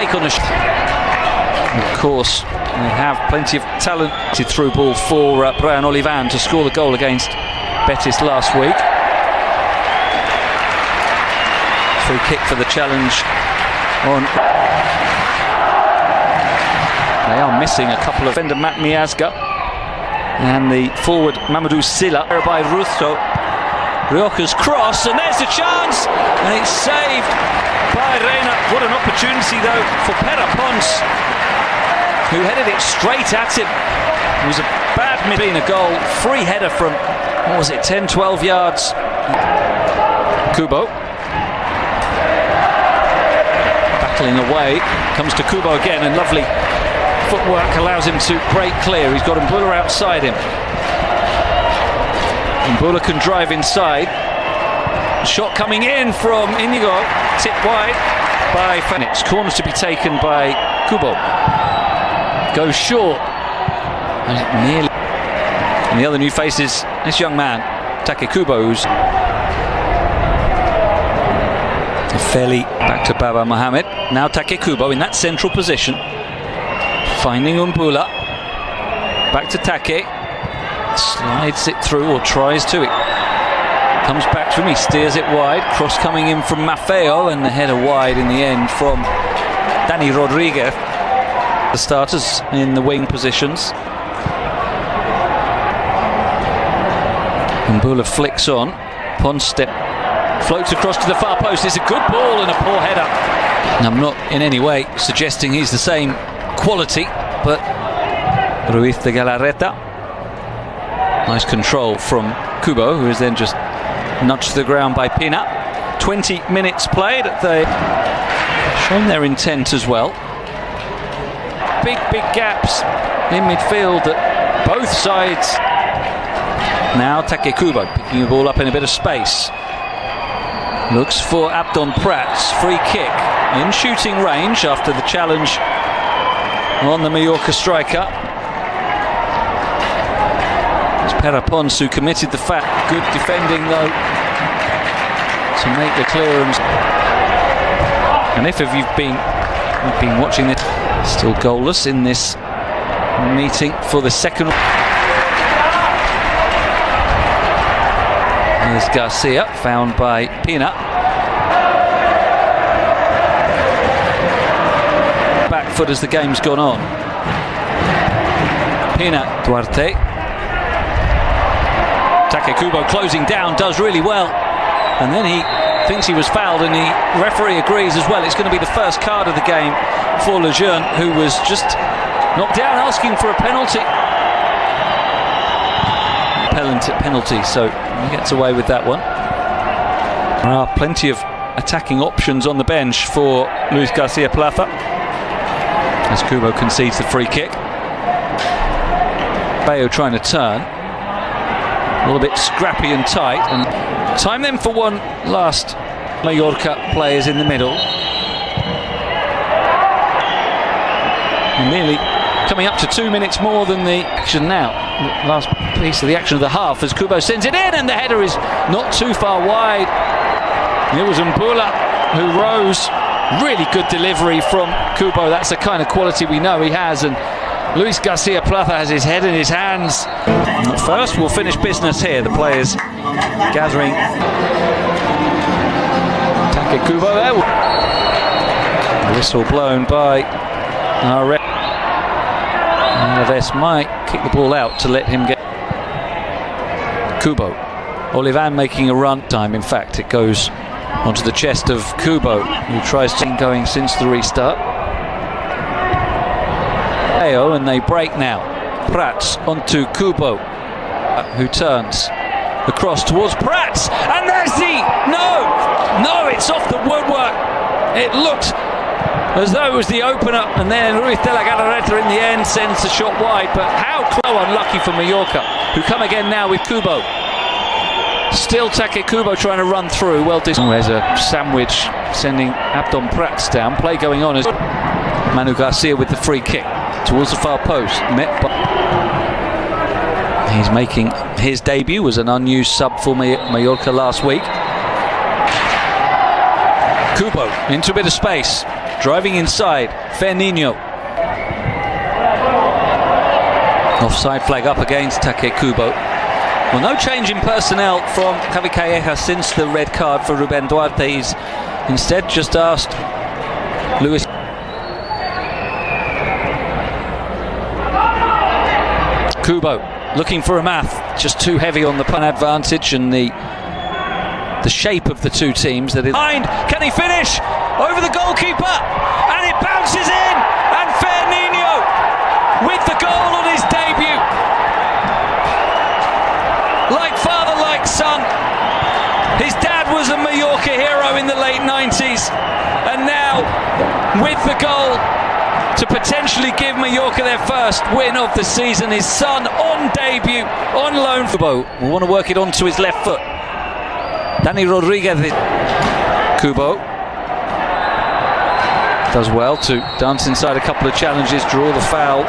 take on a Of course, they have plenty of talented through ball for Brian Olivan to score the goal against Betis last week. Free kick for the challenge on. They are missing a couple of defender Matt Miazga and the forward Mamadou Silla by Russo. Rioja's cross, and there's the chance, and it's saved by Reina. What an opportunity though for Pere Pons, who headed it straight at him. It was a bad being a goal. Free header from, what was it, 10-12 yards. Kubo battling away, comes to Kubo again, and lovely footwork allows him to break clear. He's got Mbula outside him. Mbula can drive inside. Shot coming in from Inigo, tipped wide by Phoenix. Corners to be taken by Kubo. Goes short. Nearly. And the other new face is this young man, Take Kubo, who's fairly back to Baba Mohamed. Now Take Kubo in that central position, finding Mbula. Back to Take. Slides it through, or tries to. It comes back to him, he steers it wide. Cross coming in from Maffeo, and the header wide in the end from Dani Rodriguez. The starters in the wing positions. Mbula flicks on. Pons step floats across to the far post. It's a good ball and a poor header. And I'm not in any way suggesting he's the same quality, but Ruiz de Galarreta. Nice control from Kubo, who is then just nudged to the ground by Pina. 20 minutes played. They've shown their intent as well. Big gaps in midfield at both sides. Now Take Kubo picking the ball up in a bit of space. Looks for Abdon Prats. Free kick in shooting range after the challenge on the Mallorca striker. Pere Pons, who committed the foul. Good defending though to make the clearance. And if you've been watching this, still goalless in this meeting for the second. There's Garcia, found by Pina. Back foot as the game's gone on. Pina, Duarte. Take Kubo closing down, does really well, and then he thinks he was fouled, and the referee agrees as well. It's going to be the first card of the game for Lejeune, who was just knocked down asking for a penalty. Penalty, so he gets away with that one. There are plenty of attacking options on the bench for Luis Garcia Plaza as Kubo concedes the free kick. Bayo trying to turn. A little bit scrappy and tight, and time then for one last Mallorca players in the middle. And nearly coming up to 2 minutes more than the action now. Last piece of the action of the half as Kubo sends it in, and the header is not too far wide. It was Mbula who rose. Really good delivery from Kubo. That's the kind of quality we know he has, and Luis Garcia Plaza has his head in his hands. First, we'll finish business here. The players gathering. Take Kubo there. The whistle blown by our ref. Neves might kick the ball out to let him get. Kubo. Olivan making a run time. In fact, it goes onto the chest of Kubo, who tries to keep going since the restart. And they break now. Prats onto Kubo, who turns across towards Prats, and there's the no, it's off the woodwork. It looked as though it was the opener, and then Ruiz de la Galarreta in the end sends the shot wide. But how unlucky for Mallorca, who come again now with Kubo. Still Take Kubo trying to run through. Well, there's a sandwich sending Abdon Prats down. Play going on as Manu Garcia with the free kick towards the far post. Met by... He's making his debut as an unused sub for Mallorca last week. Kubo into a bit of space. driving inside. Firmino. Offside flag up against Take Kubo. Well, no change in personnel from Javi Calleja since the red card for Ruben Duarte. He's instead just asked Luis. Kubo looking for a math, just too heavy on the punt advantage, and the shape of the two teams that is behind. Can he finish over the goalkeeper? And it bounces in, and Firmino with the goal on his debut. Like father, like son. His dad was a Mallorca hero in the late 90s, and now with the goal to potentially give Mallorca their first win of the season, his son on debut, on loan. Kubo will want to work it onto his left foot. Dani Rodriguez. Kubo does well to dance inside a couple of challenges, draw the foul.